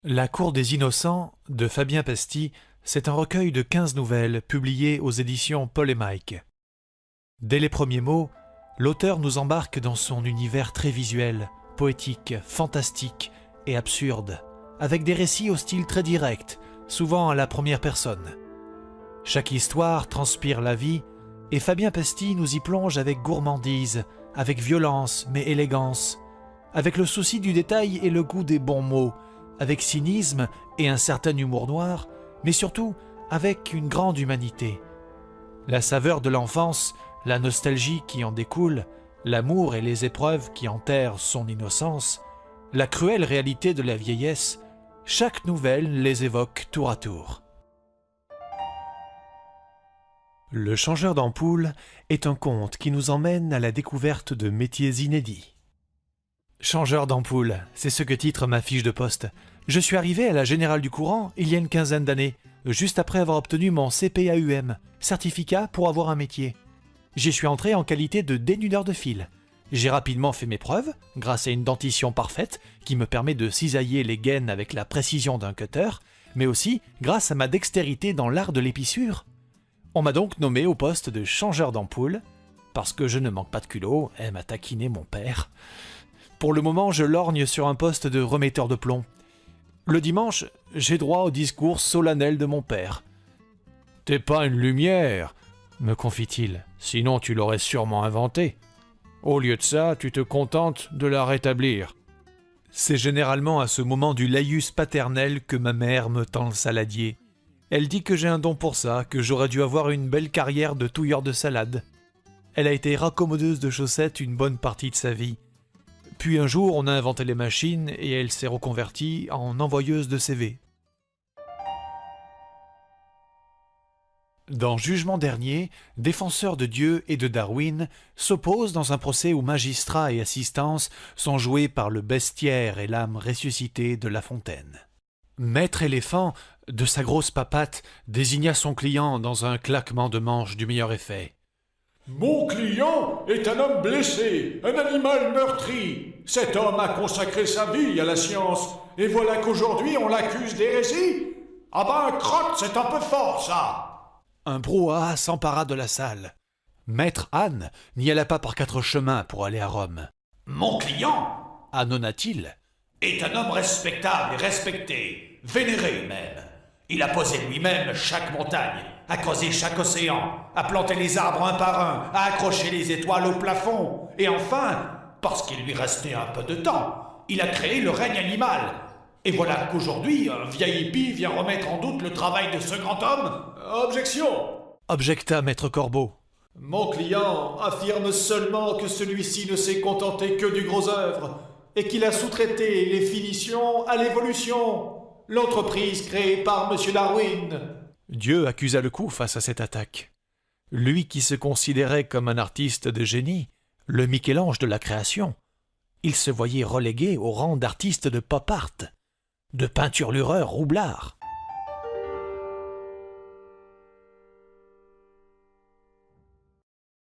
La Cour des Innocents de Fabien Pasty, c'est un recueil de 15 nouvelles publiées aux éditions Paul et Mike. Dès les premiers mots, l'auteur nous embarque dans son univers très visuel, poétique, fantastique et absurde, avec des récits au style très direct, souvent à la première personne. Chaque histoire transpire la vie, et Fabien Pasty nous y plonge avec gourmandise, avec violence mais élégance, avec le souci du détail et le goût des bons mots, avec cynisme et un certain humour noir, mais surtout avec une grande humanité. La saveur de l'enfance, la nostalgie qui en découle, l'amour et les épreuves qui enterrent son innocence, la cruelle réalité de la vieillesse, chaque nouvelle les évoque tour à tour. Le changeur d'ampoule est un conte qui nous emmène à la découverte de métiers inédits. Changeur d'ampoule, c'est ce que titre ma fiche de poste. Je suis arrivé à la Générale du Courant il y a une quinzaine d'années, juste après avoir obtenu mon CPAUM, certificat pour avoir un métier. J'y suis entré en qualité de dénudeur de fil. J'ai rapidement fait mes preuves, grâce à une dentition parfaite qui me permet de cisailler les gaines avec la précision d'un cutter, mais aussi grâce à ma dextérité dans l'art de l'épissure. On m'a donc nommé au poste de changeur d'ampoule, parce que je ne manque pas de culot, aime à taquiner mon père. Pour le moment, je lorgne sur un poste de remetteur de plomb. Le dimanche, j'ai droit au discours solennel de mon père. « T'es pas une lumière !» me confie-t-il, « sinon tu l'aurais sûrement inventé. Au lieu de ça, tu te contentes de la rétablir. » C'est généralement à ce moment du laïus paternel que ma mère me tend le saladier. Elle dit que j'ai un don pour ça, que j'aurais dû avoir une belle carrière de touilleur de salade. Elle a été raccommodeuse de chaussettes une bonne partie de sa vie. Puis un jour, on a inventé les machines et elle s'est reconvertie en envoyeuse de CV. Dans Jugement dernier, défenseurs de Dieu et de Darwin s'opposent dans un procès où magistrats et assistance sont joués par le bestiaire et l'âme ressuscitée de La Fontaine. Maître éléphant, de sa grosse papate, désigna son client dans un claquement de manche du meilleur effet. Mon client est un homme blessé, un animal meurtri. Cet homme a consacré sa vie à la science, et voilà qu'aujourd'hui on l'accuse d'hérésie. Ah ben, crotte, c'est un peu fort, ça. Un brouhaha s'empara de la salle. Maître Anne n'y alla pas par 4 chemins pour aller à Rome. Mon client, annonna-t-il, est un homme respectable et respecté, vénéré même. Il a posé lui-même chaque montagne, a creusé chaque océan, a planté les arbres un par un, a accroché les étoiles au plafond, et enfin, parce qu'il lui restait un peu de temps, il a créé le règne animal. Et voilà qu'aujourd'hui, un vieil hippie vient remettre en doute le travail de ce grand homme. Objection, objecta Maître Corbeau. Mon client affirme seulement que celui-ci ne s'est contenté que du gros œuvre, et qu'il a sous-traité les finitions à l'évolution. L'entreprise créée par M. Darwin. Dieu accusa le coup face à cette attaque. Lui qui se considérait comme un artiste de génie, le Michel-Ange de la création, il se voyait relégué au rang d'artiste de pop art, de peinturlureur roublard.